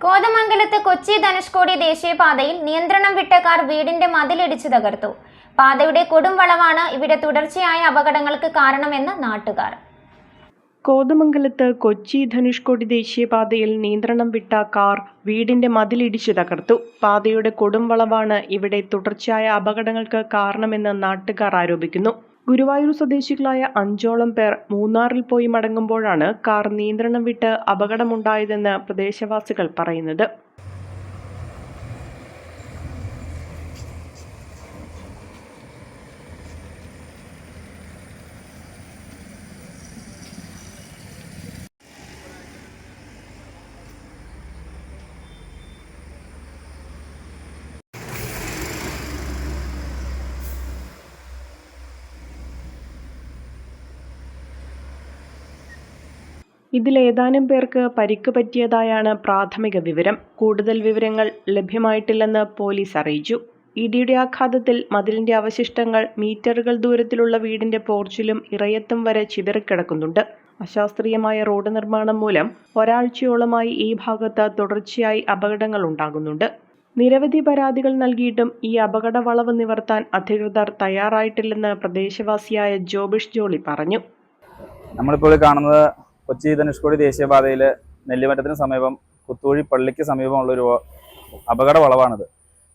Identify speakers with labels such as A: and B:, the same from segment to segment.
A: കോതമംഗലത്ത് കൊച്ചി ധനുഷ്കോടി ദേശീയപാതയിൽ നിയന്ത്രണം വിട്ട കാർ വീടിന്റെ മതിലിടിച്ചു തകർത്തു. പാതയുടെ കൊടും വളവാണ് ഇവിടെ തുടർച്ചയായ അപകടങ്ങൾക്ക് കാരണമെന്ന് നാട്ടുകാർ.
B: കോതമംഗലത്ത് കൊച്ചി ധനുഷ്കോടി ദേശീയപാതയിൽ നിയന്ത്രണം വിട്ട കാർ വീടിന്റെ മതിലിടിച്ചു തകർത്തു. പാതയുടെ കൊടും വളവാണ് ഇവിടെ തുടർച്ചയായ അപകടങ്ങൾക്ക് കാരണമെന്ന് നാട്ടുകാർ ആരോപിക്കുന്നു. ഗുരുവായൂർ സ്വദേശികളായ 5ഓളം പേർ മൂന്നാറിൽ പോയി മടങ്ങുമ്പോഴാണ് കാർ നിയന്ത്രണം വിട്ട് അപകടമുണ്ടായതെന്ന് പ്രദേശവാസികൾ പറയുന്നത്. ഇതിൽ ഏതാനും പേർക്ക് പരിക്ക് പറ്റിയതായാണ് പ്രാഥമിക വിവരം. കൂടുതൽ വിവരങ്ങൾ ലഭ്യമായിട്ടില്ലെന്ന് പോലീസ് അറിയിച്ചു. ഇടിയുടെ ആഘാതത്തിൽ മതിലിന്റെ അവശിഷ്ടങ്ങൾ മീറ്ററുകൾ ദൂരത്തിലുള്ള വീടിന്റെ പോർച്ചിലും ഇറയത്തും വരെ ചിതറിക്കിടക്കുന്നുണ്ട്. അശാസ്ത്രീയമായ റോഡ് നിർമ്മാണം മൂലം ഒരാഴ്ചയോളമായി ഈ ഭാഗത്ത് തുടർച്ചയായി അപകടങ്ങൾ ഉണ്ടാകുന്നുണ്ട്. നിരവധി പരാതികൾ നൽകിയിട്ടും ഈ അപകട വളവ് നിവർത്താൻ അധികൃതർ തയ്യാറായിട്ടില്ലെന്ന് പ്രദേശവാസിയായ ജോബിഷ് ജോളി പറഞ്ഞു.
C: നമ്മളിപ്പോൾ കാണുന്നത് കൊച്ചി ധനുഷ്കോടി ദേശീയപാതയിൽ നെല്ലിമറ്റത്തിന് സമീപം കുത്തൂഴി പള്ളിക്ക് സമീപമുള്ളൊരു അപകട വളവാണിത്.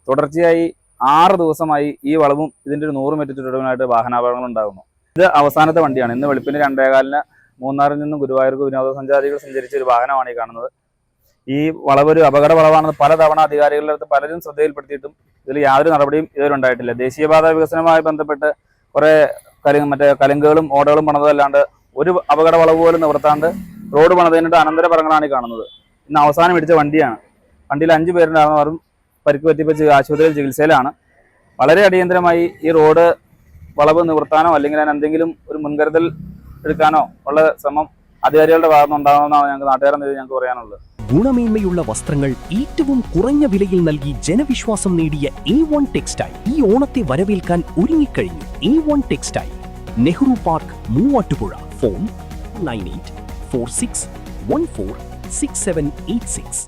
C: തുടർച്ചയായി 6 ദിവസമായി ഈ വളവും ഇതിൻ്റെ ഒരു 100 മീറ്റർ ചുറ്റളവിനായിട്ട് വാഹനാപകടങ്ങൾ ഉണ്ടാകുന്നു. ഇത് അവസാനത്തെ വണ്ടിയാണ്. ഇന്ന് വെളുപ്പിന് 2:15 മൂന്നാറിൽ നിന്നും ഗുരുവായൂർക്ക് വിനോദസഞ്ചാരികൾ സഞ്ചരിച്ച ഒരു വാഹനമാണ് ഈ കാണുന്നത്. ഈ വളവ് ഒരു അപകട വളവാണെന്ന് പലതവണ അധികാരികളുടെ അടുത്ത് പലരും ശ്രദ്ധയിൽപ്പെടുത്തിയിട്ടും ഇതിൽ യാതൊരു നടപടിയും ഇതുവരെ ഉണ്ടായിട്ടില്ല. ദേശീയപാത വികസനവുമായി ബന്ധപ്പെട്ട് കുറേ കലുങ്കുകളും ഓടകളും പണിതല്ലാണ്ട് ഒരു അപകട വളവ് പോലും നിവർത്താണ്ട് റോഡ് പണിതതിൻ്റെ അനന്തര ഫലങ്ങളാണ് ഈ കാണുന്നത്. ഇന്ന് അവസാനം ഇടിച്ച വണ്ടിയാണ്. വണ്ടിയിൽ 5 പേരുണ്ടാകുന്നവരും പരിക്ക് പറ്റിപ്പിച്ച് ആശുപത്രിയിൽ ചികിത്സയിലാണ്. വളരെ അടിയന്തരമായി ഈ റോഡ് വളവ് നിവർത്താനോ അല്ലെങ്കിൽ അതിന് എന്തെങ്കിലും ഒരു മുൻകരുതൽ എടുക്കാനോ ഉള്ള ശ്രമം അധികാരികളുടെ ഭാഗത്തുനിന്ന് ഉണ്ടാകണമെന്നാണ് ഞങ്ങൾക്ക് നാട്ടുകാരെന്ന രീതിയിൽ ഞങ്ങൾക്ക് പറയാനുള്ളത്.
D: ഗുണമേന്മയുള്ള വസ്ത്രങ്ങൾ ഏറ്റവും കുറഞ്ഞ വിലയിൽ നൽകി ജനവിശ്വാസം നേടിയ A1 ടെക്സ്റ്റൈൽ ഈ ഓണത്തെ വരവേൽക്കാൻ ഒരുങ്ങിക്കഴിഞ്ഞു. A1 textile, Nehru park, Muvattupuzha. Phone 9846146786.